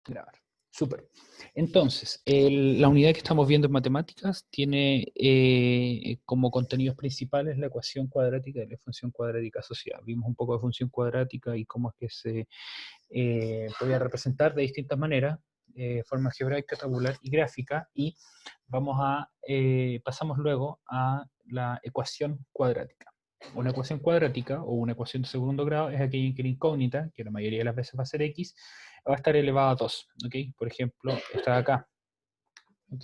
Grabar. Súper. Entonces, la unidad que estamos viendo en matemáticas tiene como contenidos principales la ecuación cuadrática de la función cuadrática asociada. Vimos un poco de función cuadrática y cómo es que se podía representar de distintas maneras, forma algebraica, tabular y gráfica, y pasamos luego a la ecuación cuadrática. Una ecuación cuadrática o una ecuación de segundo grado es aquella en que la incógnita, que la mayoría de las veces va a ser x, va a estar elevada a 2, ¿ok? Por ejemplo, está acá, ¿ok?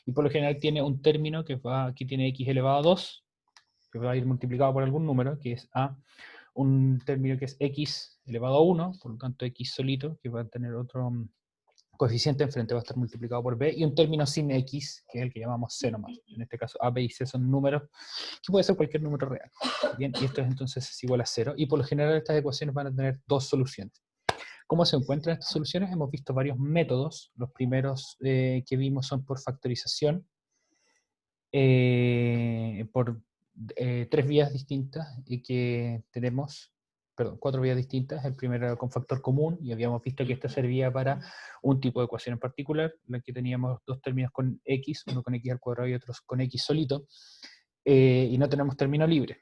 Y por lo general tiene un término que aquí tiene x elevado a 2, que va a ir multiplicado por algún número, que es a un término que es x elevado a 1, por lo tanto x solito, que va a tener otro coeficiente enfrente, va a estar multiplicado por b, y un término sin x, que es el que llamamos c nomás. En este caso a, b y c son números, que puede ser cualquier número real. Bien, y esto entonces es igual a 0, y por lo general estas ecuaciones van a tener dos soluciones. ¿Cómo se encuentran estas soluciones? Hemos visto varios métodos. Los primeros que vimos son por factorización, por tres vías distintas que tenemos, perdón, cuatro vías distintas. El primero era con factor común, y habíamos visto que esta servía para un tipo de ecuación en particular, en la que teníamos dos términos con x, uno con x al cuadrado y otro con x solito, y no tenemos término libre.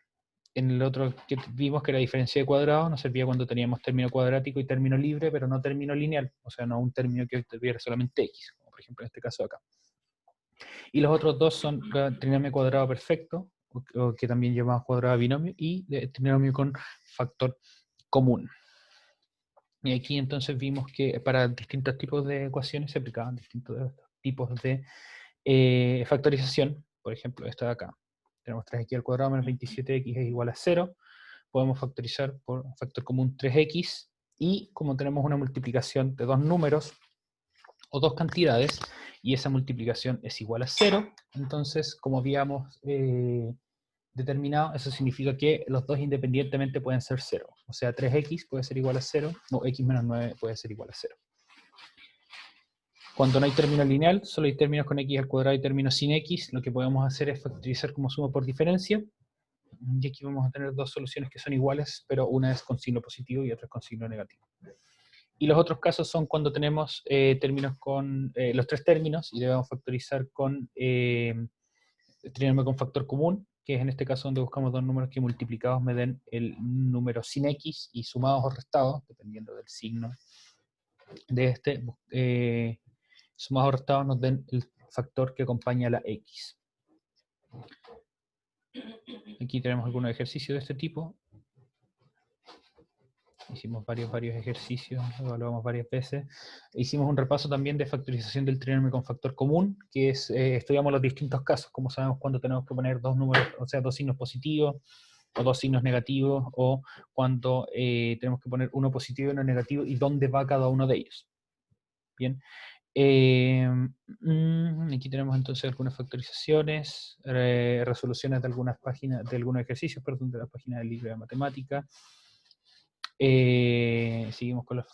En el otro que vimos que la diferencia de cuadrados nos servía cuando teníamos término cuadrático y término libre, pero no término lineal, o sea, no un término que tuviera solamente x, como por ejemplo en este caso acá. Y los otros dos son trinomio cuadrado perfecto, o que también llamamos cuadrado binomio, y trinomio con factor común. Y aquí entonces vimos que para distintos tipos de ecuaciones se aplicaban distintos tipos de factorización. Por ejemplo, esta de acá. Tenemos 3x al cuadrado menos 27x es igual a 0. Podemos factorizar por factor común 3x, y como tenemos una multiplicación de dos números o dos cantidades, y esa multiplicación es igual a 0, entonces, como habíamos determinado, eso significa que los dos independientemente pueden ser 0. O sea, 3x puede ser igual a 0, o x menos 9 puede ser igual a 0. Cuando no hay término lineal, solo hay términos con x al cuadrado y términos sin x, lo que podemos hacer es factorizar como suma por diferencia. Y aquí vamos a tener dos soluciones que son iguales, pero una es con signo positivo y otra es con signo negativo. Y los otros casos son cuando tenemos términos con los tres términos, y debemos factorizar con trinomio con factor común, que es en este caso donde buscamos dos números que multiplicados me den el número sin x, y sumados o restados, dependiendo del signo de este, sumados o restados nos den el factor que acompaña a la x. Aquí tenemos algunos ejercicios de este tipo. Hicimos varios ejercicios, evaluamos varias veces. Hicimos un repaso también de factorización del trinomio con factor común, que es, estudiamos los distintos casos, como sabemos cuando tenemos que poner dos números, o sea, dos signos positivos, o dos signos negativos, o cuando tenemos que poner uno positivo y uno negativo, y dónde va cada uno de ellos. Bien. Aquí tenemos entonces algunas factorizaciones, resoluciones de algunas páginas, de algunos ejercicios, perdón, de la página del libro de matemática. Seguimos con los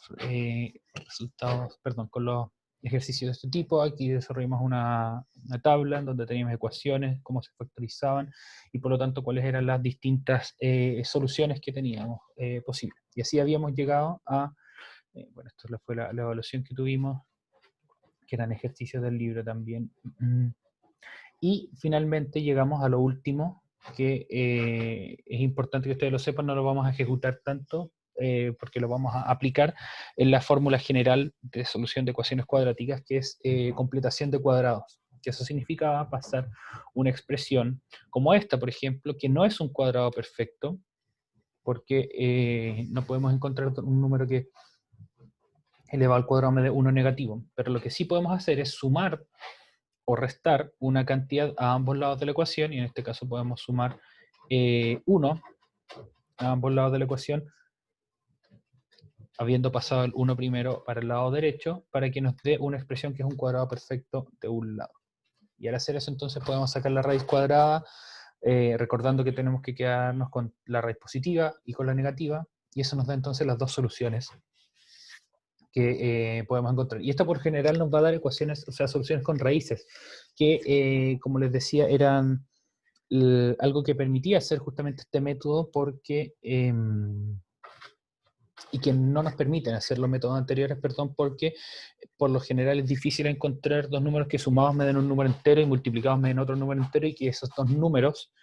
resultados, perdón, con los ejercicios de este tipo. Aquí desarrollamos una tabla en donde teníamos ecuaciones, cómo se factorizaban, y por lo tanto cuáles eran las distintas soluciones que teníamos posibles. Y así habíamos llegado a, bueno, esto fue la evaluación que tuvimos, que eran ejercicios del libro también. Y finalmente llegamos a lo último, que es importante que ustedes lo sepan, no lo vamos a ejecutar tanto, porque lo vamos a aplicar en la fórmula general de solución de ecuaciones cuadráticas, que es completación de cuadrados. Que eso significa pasar una expresión como esta, por ejemplo, que no es un cuadrado perfecto, porque no podemos encontrar un número que elevado al cuadrado me dé 1 negativo, pero lo que sí podemos hacer es sumar o restar una cantidad a ambos lados de la ecuación, y en este caso podemos sumar 1 a ambos lados de la ecuación, habiendo pasado el 1 primero para el lado derecho, para que nos dé una expresión que es un cuadrado perfecto de un lado. Y al hacer eso entonces podemos sacar la raíz cuadrada, recordando que tenemos que quedarnos con la raíz positiva y con la negativa, y eso nos da entonces las dos soluciones que podemos encontrar. Y esto por general nos va a dar ecuaciones, o sea, soluciones con raíces, que como les decía, eran algo que permitía hacer justamente este método, porque y que no nos permiten hacer los métodos anteriores, perdón, porque por lo general es difícil encontrar dos números que sumados me den un número entero y multiplicados me den otro número entero y que esos dos números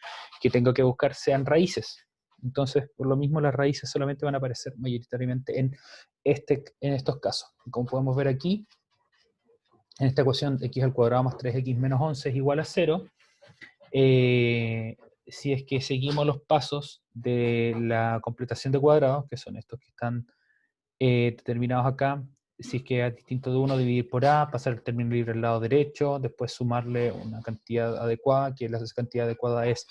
que tengo que buscar sean raíces. Entonces, por lo mismo, las raíces solamente van a aparecer mayoritariamente en estos casos. Como podemos ver aquí, en esta ecuación x al cuadrado más 3x menos 11 es igual a 0. Si es que seguimos los pasos de la completación de cuadrados, que son estos que están determinados acá, si es que es distinto de 1, dividir por a, pasar el término libre al lado derecho, después sumarle una cantidad adecuada, que la cantidad adecuada es,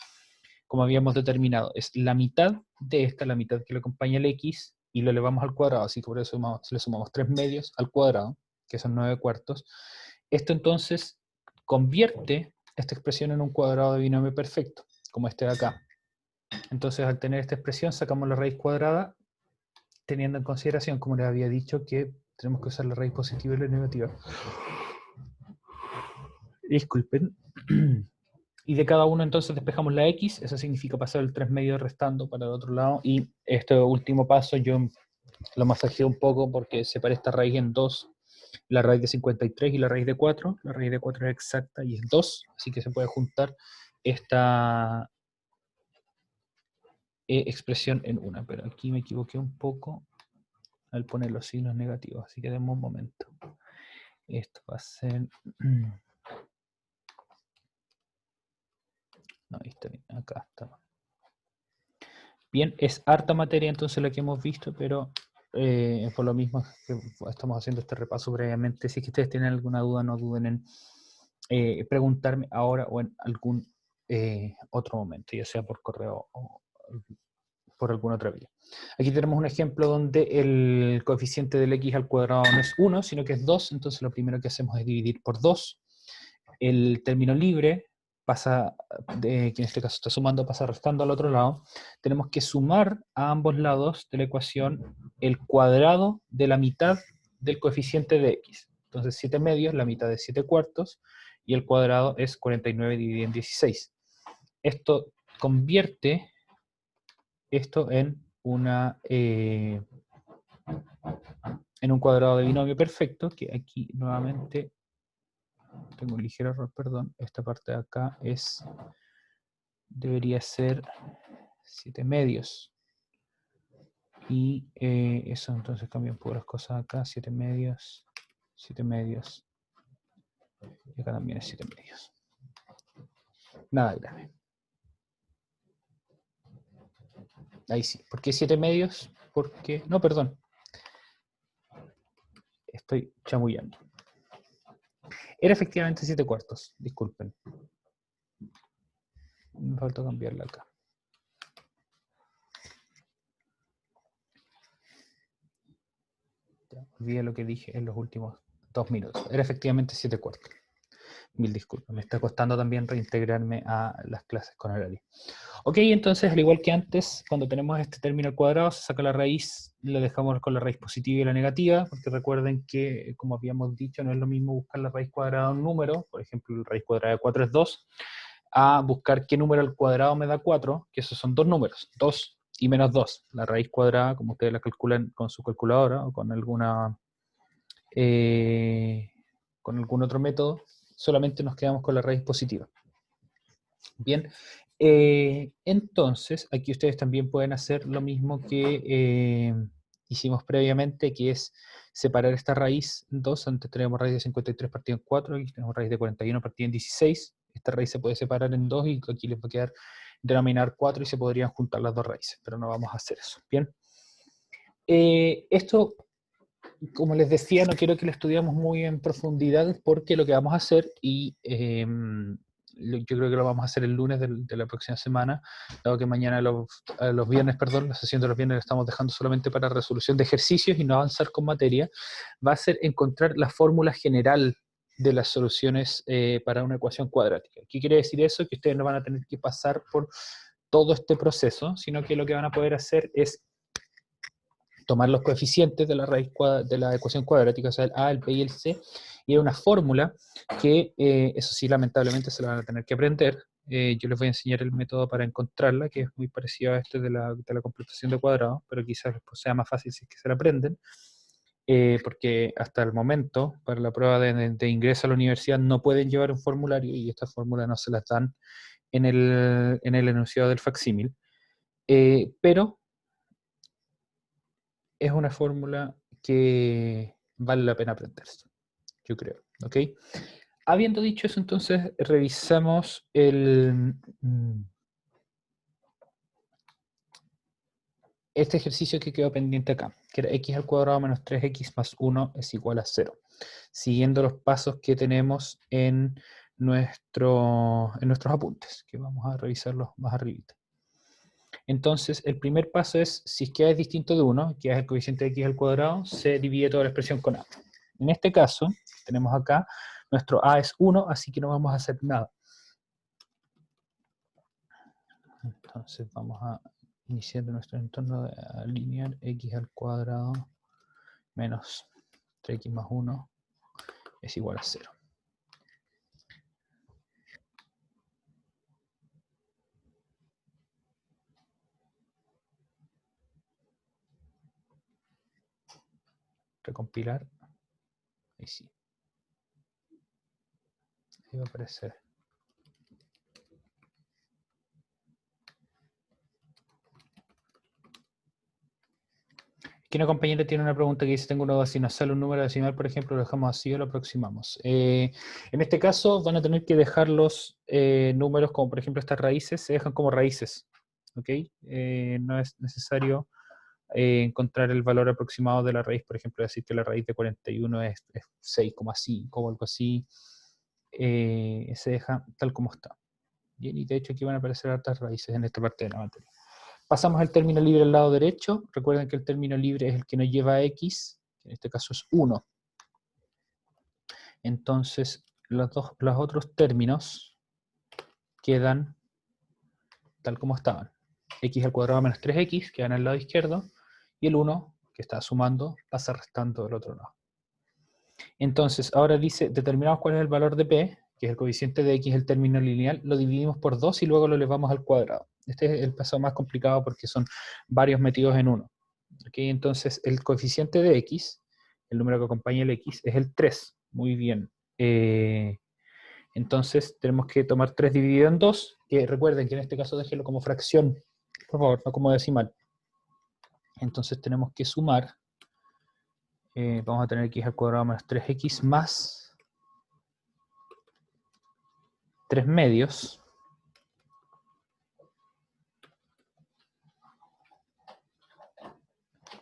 como habíamos determinado, es la mitad de esta, la mitad que le acompaña el x, y lo elevamos al cuadrado, así que por eso le sumamos 3 medios al cuadrado, que son 9 cuartos. Esto entonces convierte esta expresión en un cuadrado de binomio perfecto, como este de acá. Entonces, al tener esta expresión, sacamos la raíz cuadrada, teniendo en consideración, como les había dicho, que tenemos que usar la raíz positiva y la negativa. Disculpen. Y de cada uno entonces despejamos la x, eso significa pasar el 3 medios restando para el otro lado, y este último paso yo lo masajé un poco porque separé esta raíz en dos, la raíz de 53 y la raíz de 4, la raíz de 4 es exacta y es 2, así que se puede juntar esta expresión en una, pero aquí me equivoqué un poco al poner los signos negativos, así que denme un momento. Esto va a ser... No, ahí está bien, acá está. Bien, es harta materia entonces la que hemos visto, pero por lo mismo que estamos haciendo este repaso brevemente. Si es que ustedes tienen alguna duda, no duden en preguntarme ahora o en algún otro momento, ya sea por correo o por alguna otra vía. Aquí tenemos un ejemplo donde el coeficiente del x al cuadrado no es 1, sino que es 2, entonces lo primero que hacemos es dividir por 2. El término libre pasa, que en este caso está sumando, pasa restando al otro lado. Tenemos que sumar a ambos lados de la ecuación el cuadrado de la mitad del coeficiente de x. Entonces 7 medios, la mitad de 7 cuartos, y el cuadrado es 49 dividido en 16. Esto convierte esto en un cuadrado de binomio perfecto, que aquí nuevamente tengo un ligero error, perdón, esta parte de acá debería ser 7 medios, y eso entonces cambia un poco las cosas acá, 7 medios, y acá también es 7 medios. Nada grave. Ahí sí. ¿Por qué 7 medios? Porque... No, perdón. Estoy chamullando. Era efectivamente 7 cuartos. Disculpen. Me falta cambiarla acá. Ya, olvidé lo que dije en los últimos 2 minutos. Era efectivamente 7 cuartos. Mil disculpas, me está costando también reintegrarme a las clases con horario. Ok, entonces, al igual que antes, cuando tenemos este término al cuadrado, se saca la raíz, la dejamos con la raíz positiva y la negativa, porque recuerden que, como habíamos dicho, no es lo mismo buscar la raíz cuadrada de un número, por ejemplo, la raíz cuadrada de 4 es 2, a buscar qué número al cuadrado me da 4, que esos son dos números, 2 y menos 2. La raíz cuadrada, como ustedes la calculan con su calculadora o con algún otro método, solamente nos quedamos con la raíz positiva. Bien, entonces aquí ustedes también pueden hacer lo mismo que hicimos previamente, que es separar esta raíz en dos. Antes teníamos raíz de 53 partido en 4, aquí tenemos raíz de 41 partido en 16. Esta raíz se puede separar en dos y aquí les va a quedar denominar 4 y se podrían juntar las dos raíces, pero no vamos a hacer eso. Bien, esto, como les decía, no quiero que lo estudiamos muy en profundidad porque lo que vamos a hacer, y yo creo que lo vamos a hacer el lunes de la próxima semana, dado que mañana los viernes, perdón, la sesión de los viernes la estamos dejando solamente para resolución de ejercicios y no avanzar con materia, va a ser encontrar la fórmula general de las soluciones para una ecuación cuadrática. ¿Qué quiere decir eso? Que ustedes no van a tener que pasar por todo este proceso, sino que lo que van a poder hacer es tomar los coeficientes de la raíz de la ecuación cuadrática, o sea, el a, el b y el c, y hay una fórmula que, eso sí, lamentablemente se la van a tener que aprender. Yo les voy a enseñar el método para encontrarla, que es muy parecido a este de la completación de cuadrados, pero quizás después sea más fácil si es que se la aprenden. porque hasta el momento, para la prueba de ingreso a la universidad, no pueden llevar un formulario y estas fórmulas no se las dan en el enunciado del facsímil. Pero es una fórmula que vale la pena aprenderse, yo creo, ¿ok? Habiendo dicho eso, entonces revisamos este ejercicio que quedó pendiente acá, que era x al cuadrado menos 3x más 1 es igual a 0, siguiendo los pasos que tenemos en nuestros apuntes, que vamos a revisarlos más arribita. Entonces, el primer paso es, si es que a es distinto de 1, que es el coeficiente de x al cuadrado, se divide toda la expresión con a. En este caso, tenemos acá, nuestro a es 1, así que no vamos a hacer nada. Entonces vamos a iniciar nuestro entorno de lineal x al cuadrado menos 3x más 1 es igual a 0. Recompilar. Ahí sí. Ahí va a aparecer. Aquí una compañera tiene una pregunta que dice, tengo una duda, si nos sale un número decimal, por ejemplo, lo dejamos así o lo aproximamos. En este caso van a tener que dejar los números, como por ejemplo estas raíces, se dejan como raíces. ¿Ok? No es necesario encontrar el valor aproximado de la raíz, por ejemplo, decir que la raíz de 41 es 6,5 o algo así. Se deja tal como está. Bien, y de hecho aquí van a aparecer hartas raíces en esta parte de la materia. Pasamos al término libre al lado derecho. Recuerden que el término libre es el que nos lleva a x, que en este caso es 1. Entonces, los otros términos quedan tal como estaban. X al cuadrado menos 3x quedan al lado izquierdo, y el 1, que está sumando, pasa restando del otro lado. Entonces, ahora dice, determinamos cuál es el valor de p, que es el coeficiente de x, el término lineal, lo dividimos por 2 y luego lo elevamos al cuadrado. Este es el paso más complicado porque son varios metidos en uno. ¿Okay? Entonces, el coeficiente de x, el número que acompaña el x, es el 3. Muy bien. Entonces, tenemos que tomar 3 dividido en 2, que recuerden que en este caso déjenlo como fracción, por favor, no como decimal. Entonces, tenemos que sumar. Vamos a tener x al cuadrado menos 3x más 3 medios.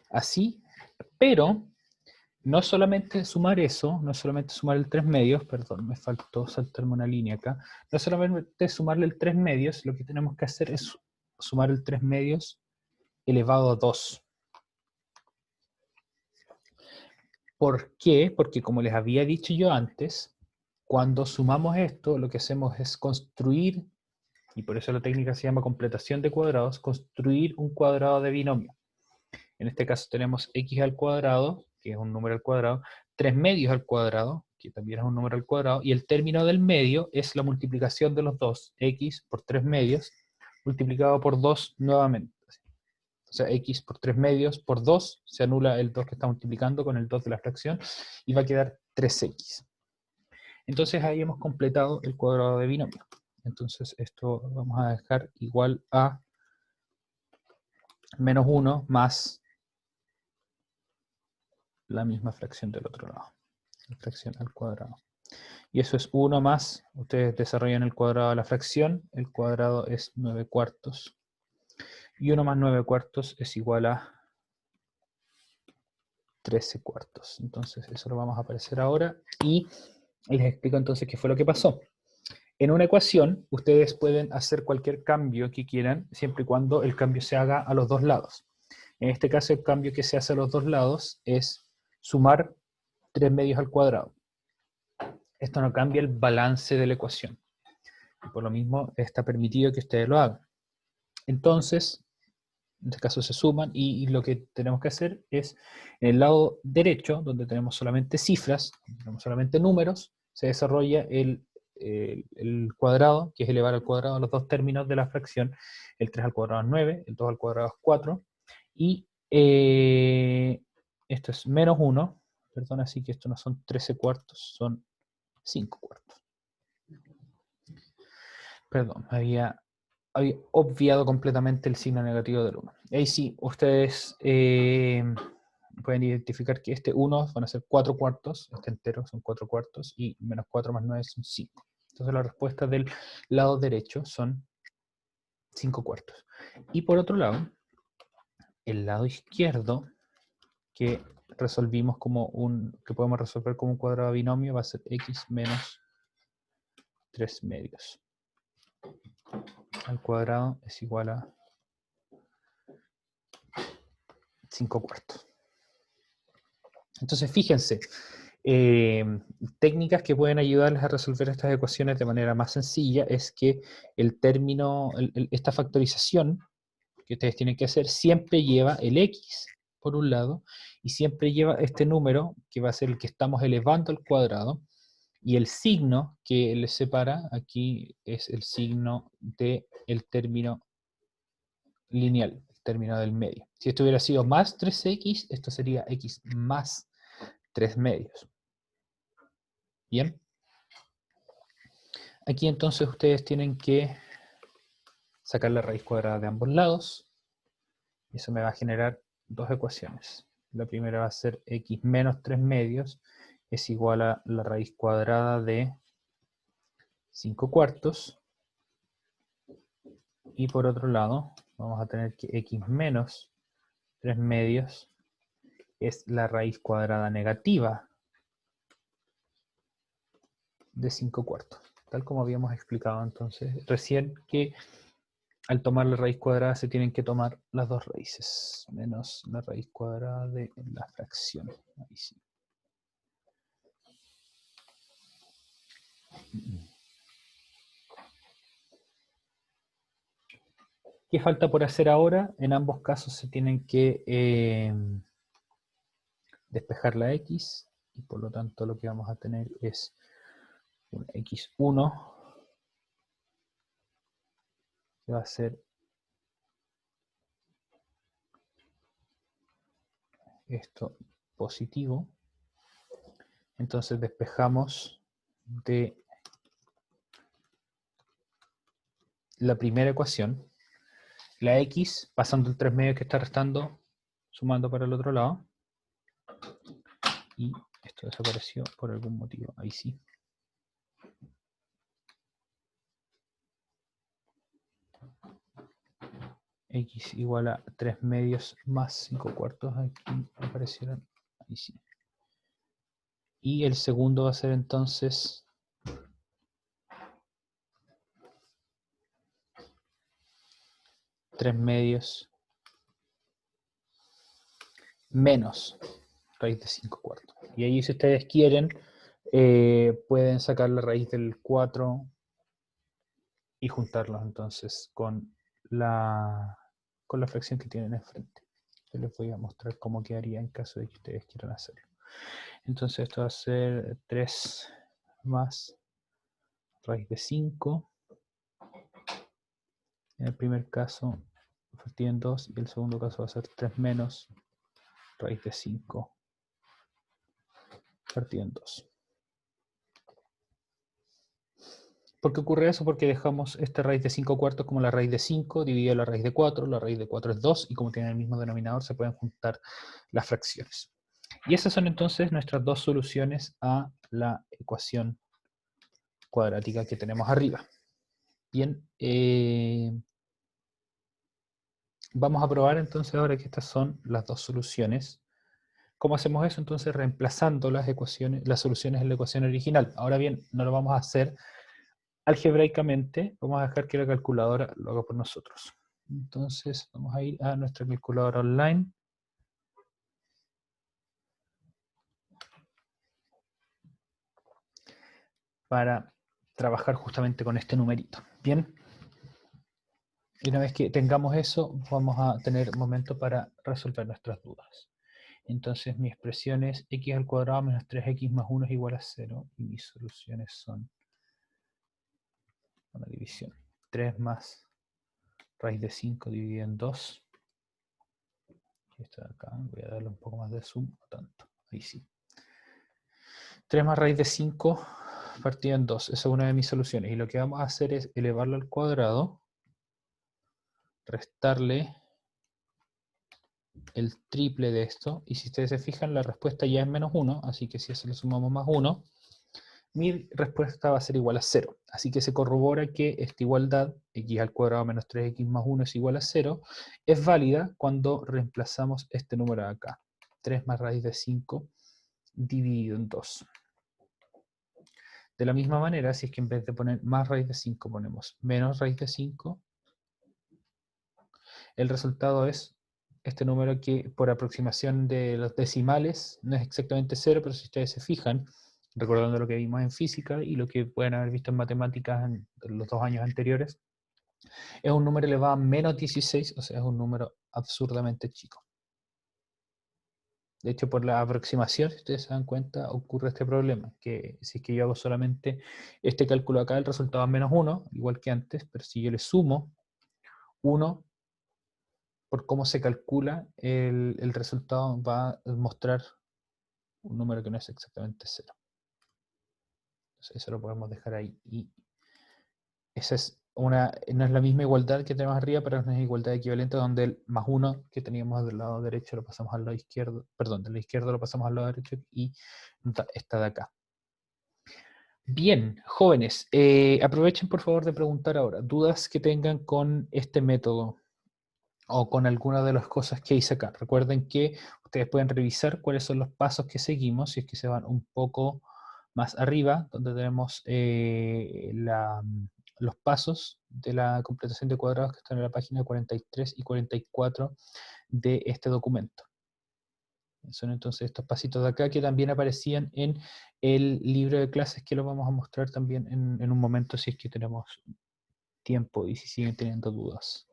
Así, pero no solamente sumar eso, no solamente sumar el 3 medios, perdón, me faltó saltarme una línea acá, no solamente sumarle el 3 medios, lo que tenemos que hacer es sumar el 3 medios elevado a 2. ¿Por qué? Porque como les había dicho yo antes, cuando sumamos esto, lo que hacemos es construir, y por eso la técnica se llama completación de cuadrados, construir un cuadrado de binomio. En este caso tenemos x al cuadrado, que es un número al cuadrado, 3 medios al cuadrado, que también es un número al cuadrado, y el término del medio es la multiplicación de los dos, x por 3 medios, multiplicado por 2 nuevamente. O sea, x por 3 medios por 2, se anula el 2 que está multiplicando con el 2 de la fracción, y va a quedar 3x. Entonces ahí hemos completado el cuadrado de binomio. Entonces esto vamos a dejar igual a menos 1 más la misma fracción del otro lado. La fracción al cuadrado. Y eso es 1 más, ustedes desarrollan el cuadrado de la fracción, el cuadrado es 9 cuartos. Y 1 más 9 cuartos es igual a 13 cuartos. Entonces eso lo vamos a aparecer ahora y les explico entonces qué fue lo que pasó. En una ecuación, ustedes pueden hacer cualquier cambio que quieran, siempre y cuando el cambio se haga a los dos lados. En este caso, el cambio que se hace a los dos lados es sumar 3 medios al cuadrado. Esto no cambia el balance de la ecuación. Y por lo mismo, está permitido que ustedes lo hagan. Entonces, en este caso se suman y lo que tenemos que hacer es, en el lado derecho, donde tenemos solamente cifras, tenemos solamente números, se desarrolla el cuadrado, que es elevar al cuadrado los dos términos de la fracción. El 3 al cuadrado es 9, el 2 al cuadrado es 4, y Esto es menos 1, perdón, así que esto no son 13 cuartos, son 5 cuartos. Perdón, había obviado completamente el signo negativo del 1. Ahí sí, ustedes pueden identificar que este 1 van a ser 4 cuartos, este entero son 4 cuartos, y menos 4 más 9 son 5. Entonces la respuesta del lado derecho son 5 cuartos. Y por otro lado, el lado izquierdo, que resolvimos como que podemos resolver como un cuadrado binomio, va a ser x menos 3 medios al cuadrado es igual a 5 cuartos. Entonces, fíjense, técnicas que pueden ayudarles a resolver estas ecuaciones de manera más sencilla es que el término, esta factorización que ustedes tienen que hacer siempre lleva el x por un lado y siempre lleva este número que va a ser el que estamos elevando al cuadrado, y el signo que les separa aquí es el signo del término lineal, el término del medio. Si esto hubiera sido más 3x, esto sería x más 3 medios. Bien. Aquí entonces ustedes tienen que sacar la raíz cuadrada de ambos lados. Y eso me va a generar dos ecuaciones. La primera va a ser x menos 3 medios es igual a la raíz cuadrada de 5 cuartos. Y por otro lado, vamos a tener que x menos 3 medios es la raíz cuadrada negativa de 5 cuartos. Tal como habíamos explicado entonces recién, que al tomar la raíz cuadrada se tienen que tomar las dos raíces, menos la raíz cuadrada de la fracción. Ahí sí. ¿Qué falta por hacer ahora? En ambos casos se tienen que despejar la x, y por lo tanto lo que vamos a tener es un x1 que va a ser esto positivo. Entonces despejamos de la primera ecuación la x, pasando el 3 medios que está restando, sumando para el otro lado, y esto desapareció por algún motivo, ahí sí. X igual a 3 medios más 5 cuartos, aquí aparecieron, ahí sí. Y el segundo va a ser entonces 3 medios menos raíz de 5 cuartos. Y ahí, si ustedes quieren, pueden sacar la raíz del 4 y juntarlos entonces con la fracción que tienen enfrente. Yo les voy a mostrar cómo quedaría en caso de que ustedes quieran hacerlo. Entonces esto va a ser 3 más raíz de 5. En el primer caso partido en 2, y el segundo caso va a ser 3 menos raíz de 5 partido en 2. ¿Por qué ocurre eso? Porque dejamos esta raíz de 5 cuartos como la raíz de 5 dividido la raíz de 4. La raíz de 4 es 2, y como tienen el mismo denominador se pueden juntar las fracciones. Y esas son entonces nuestras dos soluciones a la ecuación cuadrática que tenemos arriba. Bien, vamos a probar entonces ahora que estas son las dos soluciones. ¿Cómo hacemos eso? Entonces reemplazando las soluciones en la ecuación original. Ahora bien, no lo vamos a hacer algebraicamente, vamos a dejar que la calculadora lo haga por nosotros. Entonces vamos a ir a nuestra calculadora online. Para trabajar justamente con este numerito. Bien. Y una vez que tengamos eso, vamos a tener momento para resolver nuestras dudas. Entonces mi expresión es x al cuadrado menos 3x más 1 es igual a 0. Y mis soluciones son una división. 3 más raíz de 5 dividido en 2, Está acá, voy a darle un poco más de zoom, no tanto, ahí sí. 3 más raíz de 5 partido en 2, esa es una de mis soluciones. Y lo que vamos a hacer es elevarlo al cuadrado, restarle el triple de esto, y si ustedes se fijan, la respuesta ya es menos 1, así que si eso le sumamos más 1, mi respuesta va a ser igual a 0. Así que se corrobora que esta igualdad, x al cuadrado menos 3x más 1 es igual a 0, es válida cuando reemplazamos este número de acá. 3 más raíz de 5 dividido en 2. De la misma manera, si es que en vez de poner más raíz de 5 ponemos menos raíz de 5, el resultado es este número que por aproximación de los decimales no es exactamente 0, pero si ustedes se fijan, recordando lo que vimos en física y lo que pueden haber visto en matemáticas en los 2 años anteriores, es un número elevado a menos 16, o sea, es un número absurdamente chico. De hecho, por la aproximación, si ustedes se dan cuenta, ocurre este problema, que si es que yo hago solamente este cálculo acá, el resultado es menos 1, igual que antes, pero si yo le sumo 1, por cómo se calcula, el resultado va a mostrar un número que no es exactamente 0. Entonces eso lo podemos dejar ahí. Y esa es no es la misma igualdad que tenemos arriba, pero es una igualdad equivalente donde el más 1 que teníamos del lado derecho lo pasamos al lado izquierdo, perdón, del lado izquierdo lo pasamos al lado derecho y está de acá. Bien, jóvenes, aprovechen por favor de preguntar ahora, dudas que tengan con este método o con alguna de las cosas que hice acá. Recuerden que ustedes pueden revisar cuáles son los pasos que seguimos, si es que se van un poco más arriba, donde tenemos los pasos de la completación de cuadrados que están en la página 43 y 44 de este documento. Son entonces estos pasitos de acá que también aparecían en el libro de clases, que lo vamos a mostrar también en un momento si es que tenemos tiempo y si siguen teniendo dudas.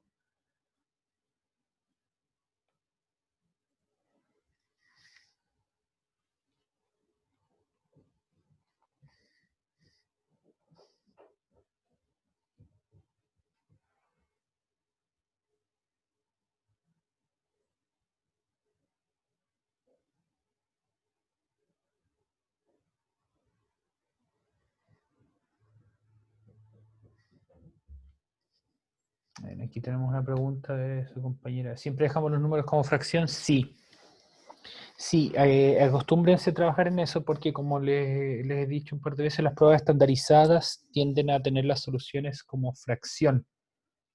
Bueno, aquí tenemos una pregunta de su compañera. ¿Siempre dejamos los números como fracción? Sí. Sí, acostúmbrense a trabajar en eso porque como les he dicho un par de veces, las pruebas estandarizadas tienden a tener las soluciones como fracción.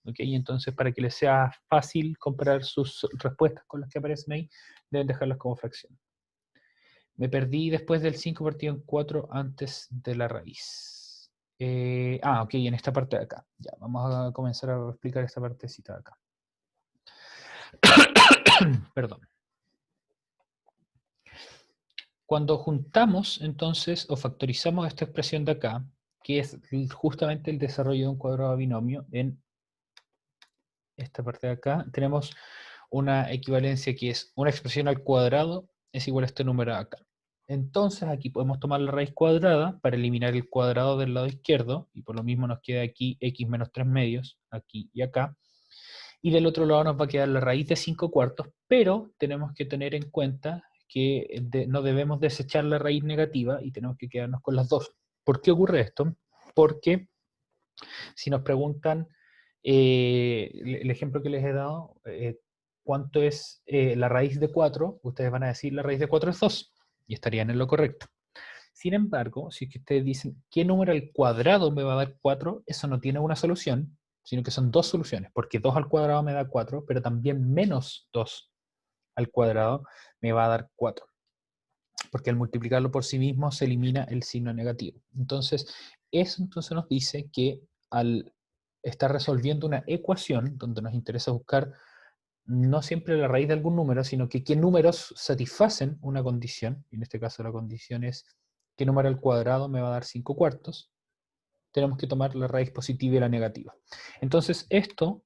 ¿Ok? Y entonces para que les sea fácil comparar sus respuestas con las que aparecen ahí, deben dejarlas como fracción. Me perdí después del 5 partido en 4 antes de la raíz. Ok, en esta parte de acá. Ya, vamos a comenzar a explicar esta partecita de acá. Perdón. Cuando juntamos, entonces, o factorizamos esta expresión de acá, que es justamente el desarrollo de un cuadrado binomio, en esta parte de acá, tenemos una equivalencia que es una expresión al cuadrado es igual a este número de acá. Entonces aquí podemos tomar la raíz cuadrada para eliminar el cuadrado del lado izquierdo, y por lo mismo nos queda aquí x menos 3 medios, aquí y acá. Y del otro lado nos va a quedar la raíz de 5 cuartos, pero tenemos que tener en cuenta que no debemos desechar la raíz negativa y tenemos que quedarnos con las dos. ¿Por qué ocurre esto? Porque si nos preguntan, el ejemplo que les he dado, ¿cuánto es la raíz de 4? Ustedes van a decir la raíz de 4 es 2 y estarían en lo correcto. Sin embargo, si es que ustedes dicen qué número al cuadrado me va a dar 4, eso no tiene una solución, sino que son dos soluciones, porque 2 al cuadrado me da 4, pero también menos 2 al cuadrado me va a dar 4, porque al multiplicarlo por sí mismo se elimina el signo negativo. Entonces, eso entonces nos dice que al estar resolviendo una ecuación, donde nos interesa buscar no siempre la raíz de algún número, sino que qué números satisfacen una condición, y en este caso la condición es qué número al cuadrado me va a dar 5 cuartos, tenemos que tomar la raíz positiva y la negativa. Entonces esto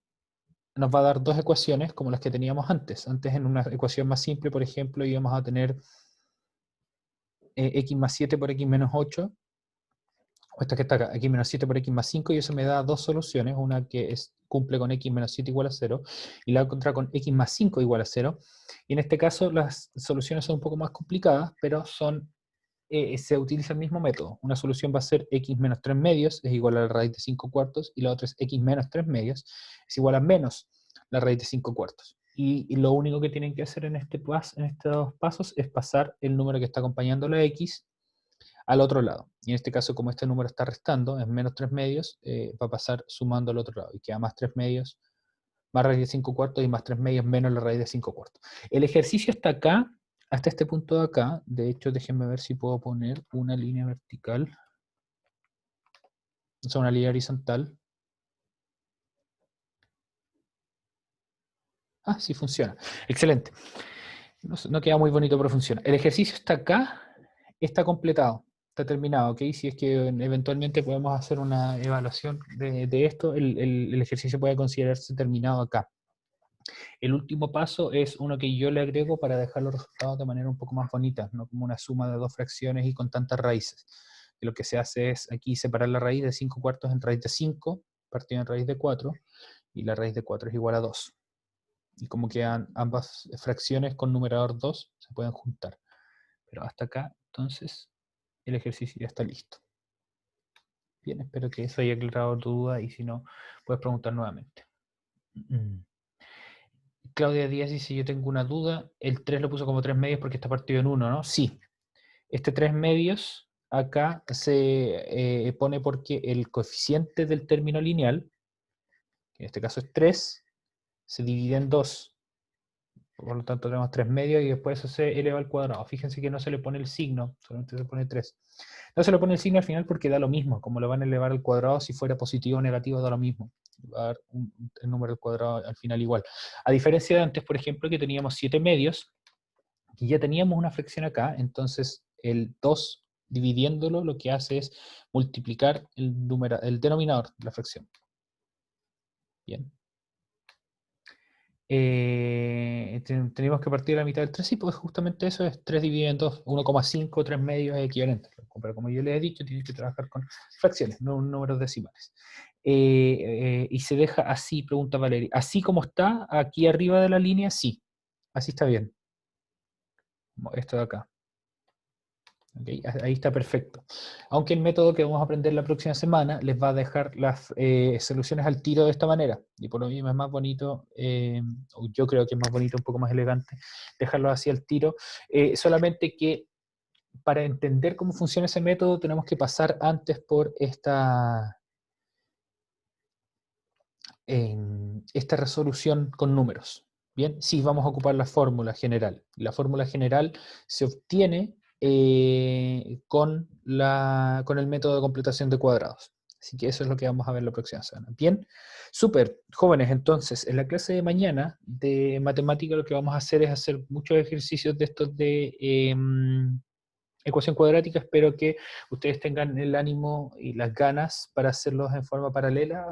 nos va a dar dos ecuaciones como las que teníamos antes. Antes en una ecuación más simple, por ejemplo, íbamos a tener x más 7 por x menos 8, o esta que está acá, x menos 7 por x más 5, y eso me da dos soluciones, una que cumple con x menos 7 igual a 0, y la otra con x más 5 igual a 0, y en este caso las soluciones son un poco más complicadas, pero se utiliza el mismo método. Una solución va a ser x menos 3 medios, es igual a la raíz de 5 cuartos, y la otra es x menos 3 medios, es igual a menos la raíz de 5 cuartos. Y lo único que tienen que hacer en estos pasos es pasar el número que está acompañando la x al otro lado. Y en este caso, como este número está restando, es menos 3 medios, va a pasar sumando al otro lado. Y queda más 3 medios, más raíz de 5 cuartos, y más 3 medios menos la raíz de 5 cuartos. El ejercicio está acá, hasta este punto de acá. De hecho, déjenme ver si puedo poner una línea vertical. O sea, una línea horizontal. Ah, sí funciona. Excelente. No queda muy bonito, pero funciona. El ejercicio está acá, está completado, está terminado, ¿ok? Si es que eventualmente podemos hacer una evaluación de esto, el ejercicio puede considerarse terminado acá. El último paso es uno que yo le agrego para dejar los resultados de manera un poco más bonita, no como una suma de dos fracciones y con tantas raíces. Y lo que se hace es aquí separar la raíz de 5 cuartos en raíz de 5, partido en raíz de 4, y la raíz de 4 es igual a 2. Y como quedan ambas fracciones con numerador 2, se pueden juntar. Pero hasta acá, entonces, el ejercicio ya está listo. Bien, espero que eso haya aclarado tu duda, y si no, puedes preguntar nuevamente. Claudia Díaz dice, yo tengo una duda, el 3 lo puso como 3 medios porque está partido en 1, ¿no? Sí, este 3 medios acá se pone porque el coeficiente del término lineal, que en este caso es 3, se divide en 2. Por lo tanto tenemos 3 medios y después eso se eleva al cuadrado. Fíjense que no se le pone el signo, solamente se pone 3. No se le pone el signo al final porque da lo mismo. Como lo van a elevar al cuadrado, si fuera positivo o negativo da lo mismo. Va a dar el número al cuadrado al final igual. A diferencia de antes, por ejemplo, que teníamos 7 medios, y ya teníamos una fracción acá, entonces el 2 dividiéndolo lo que hace es multiplicar el denominador de la fracción. Bien. Tenemos que partir de la mitad del 3, sí, pues justamente eso es 3 dividido en 2, 1,5, 3 medios es equivalente. Pero como yo les he dicho, tienen que trabajar con fracciones, no números decimales. Y se deja así, pregunta Valeria. Así como está, aquí arriba de la línea, sí. Así está bien. Esto de acá. Okay, ahí está perfecto. Aunque el método que vamos a aprender la próxima semana les va a dejar las soluciones al tiro de esta manera. Y por lo mismo es más bonito, yo creo que es más bonito, un poco más elegante, dejarlo así al tiro. Solamente que para entender cómo funciona ese método tenemos que pasar antes por esta resolución con números. Bien, sí, vamos a ocupar la fórmula general. La fórmula general se obtiene con el método de completación de cuadrados. Así que eso es lo que vamos a ver la próxima semana. Bien, súper, jóvenes, entonces en la clase de mañana de matemática lo que vamos a hacer es hacer muchos ejercicios de estos de ecuación cuadrática. Espero que ustedes tengan el ánimo y las ganas para hacerlos en forma paralela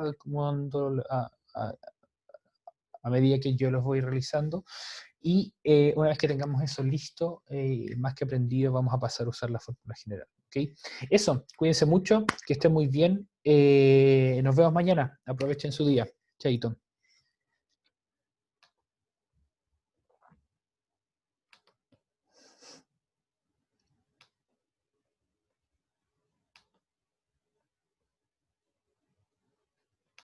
a medida que yo los voy realizando. Y una vez que tengamos eso listo, más que aprendido, vamos a pasar a usar la fórmula general. ¿Okay? Eso, cuídense mucho, que estén muy bien. Nos vemos mañana. Aprovechen su día. Chaito.